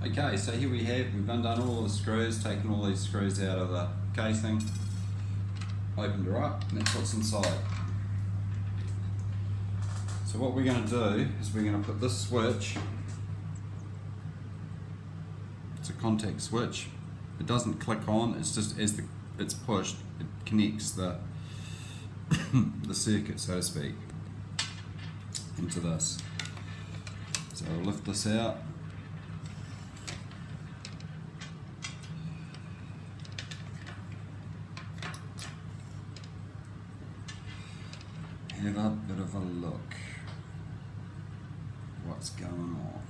Okay, so here we've undone all the screws, taken all these screws out of the casing, opened her up, and that's what's inside. So what we're going to do is we're going to put this switch, it's a contact switch, it doesn't click on, it's just as it's pushed, it connects the the circuit, so to speak, into this. So I'll lift this out. Have a bit of a look what's going on.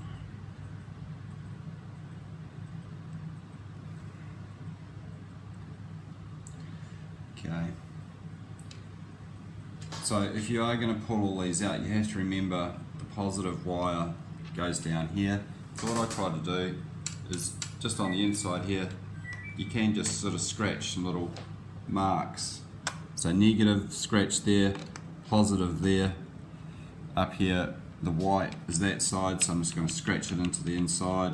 Okay, so if you are going to pull all these out, you have to remember the positive wire goes down here. So what I try to do is just on the inside here, you can just sort of scratch some little marks. So negative scratch there, positive there, up here the white is that side, so I'm just going to scratch it into the inside,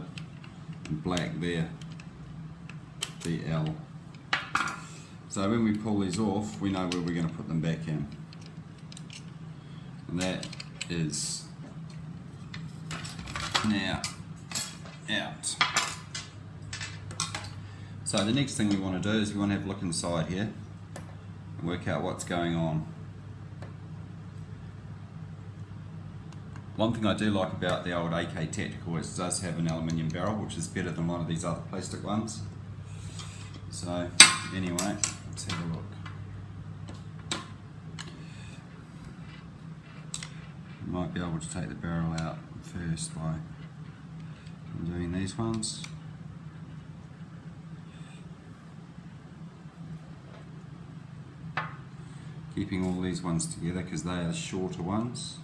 and black there, BL. So when we pull these off, we know where we're going to put them back in, and that is now out. So the next thing we want to do is we want to have a look inside here and work out what's going on. One thing I do like about the old AK Tactical is it does have an aluminium barrel, which is better than a lot of these other plastic ones. So anyway, let's have a look. You might be able to take the barrel out first by doing these ones. Keeping all these ones together because they are shorter ones.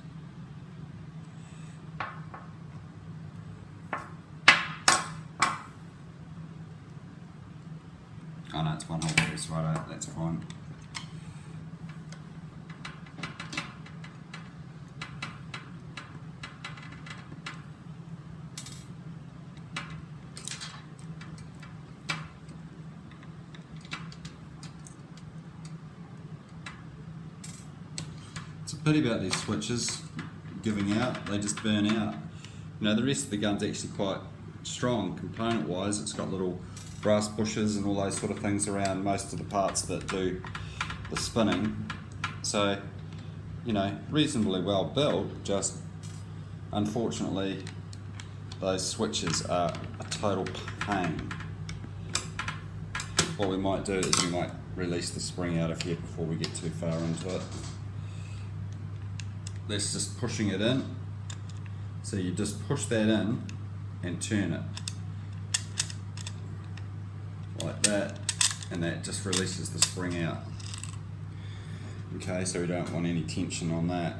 Oh no, it's one hole there, it's right out, that's fine. It's a pity about these switches giving out, they just burn out. You know, the rest of the gun's actually quite strong component wise. It's got little brass bushes and all those sort of things around most of the parts that do the spinning. So, you know, reasonably well built, just unfortunately those switches are a total pain. What we might do is we might release the spring out of here before we get too far into it. That's just pushing it in. So you just push that in and turn it like that, and that just releases the spring out. Okay, so we don't want any tension on that.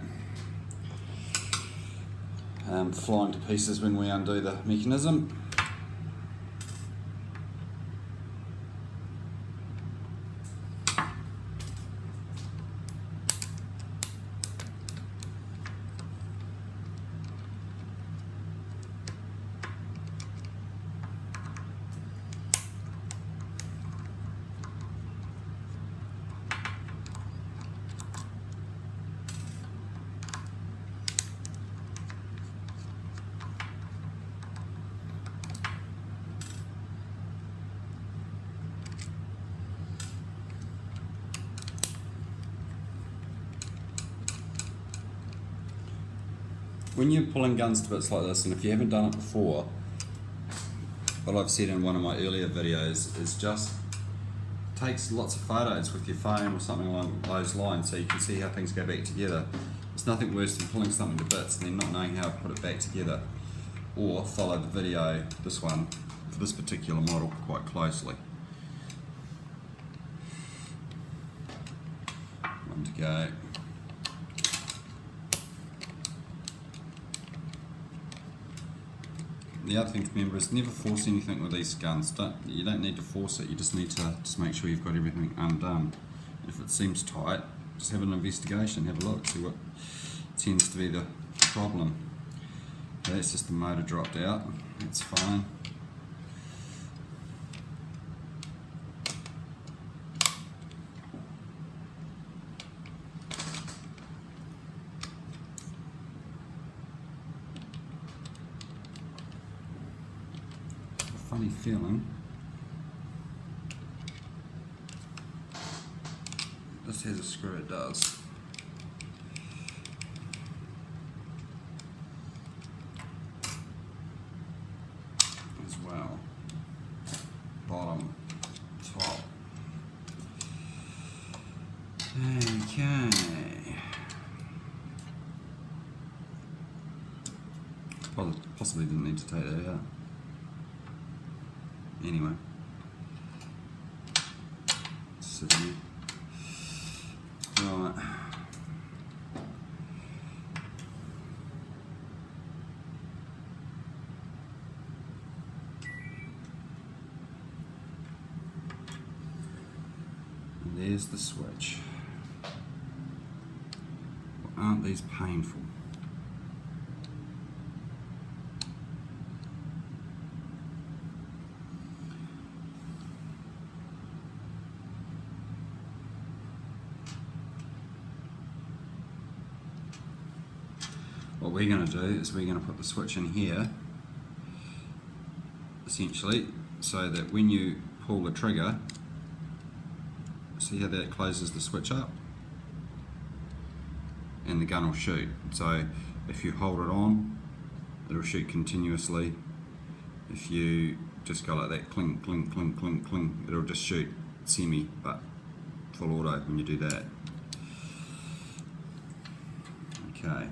Flying to pieces when we undo the mechanism. When you're pulling guns to bits like this, and if you haven't done it before, what I've said in one of my earlier videos is just takes lots of photos with your phone or something along those lines so you can see how things go back together. There's nothing worse than pulling something to bits and then not knowing how to put it back together, or follow the video, this one, for this particular model quite closely. One to go. The other thing to remember is never force anything with these guns. You don't need to force it, you just need to just make sure you've got everything undone. If it seems tight, just have an investigation, have a look, see what tends to be the problem. So that's just the motor dropped out, that's fine. funny feeling this has a screw, it does. As well. Bottom, top. Okay. Possibly didn't need to take that out. Anyway. Sit here. Right. And there's the switch. Well, aren't these painful? What we're going to do is we're going to put the switch in here, essentially, so that when you pull the trigger, see how that closes the switch up? And the gun will shoot. So if you hold it on, it'll shoot continuously. If you just go like that, clink, clink, clink, clink, clink, it'll just shoot semi, but full auto when you do that. Okay.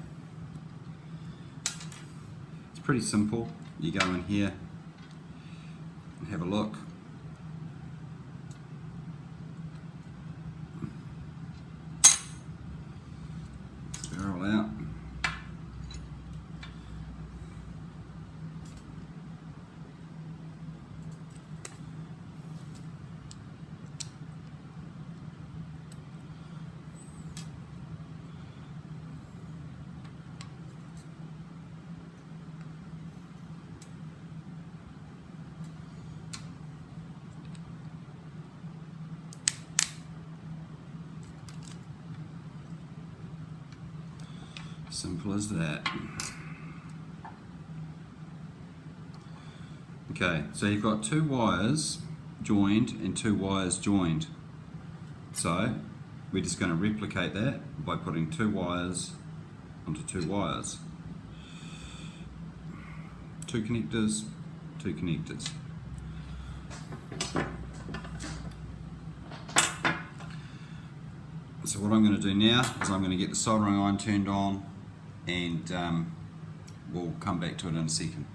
Pretty simple. You go in here and have a look. Barrel out. Simple as that. Okay, so you've got two wires joined and two wires joined. So we're just going to replicate that by putting two wires onto two wires. Two connectors, two connectors. So what I'm going to do now is I'm going to get the soldering iron turned on, and we'll come back to it in a second.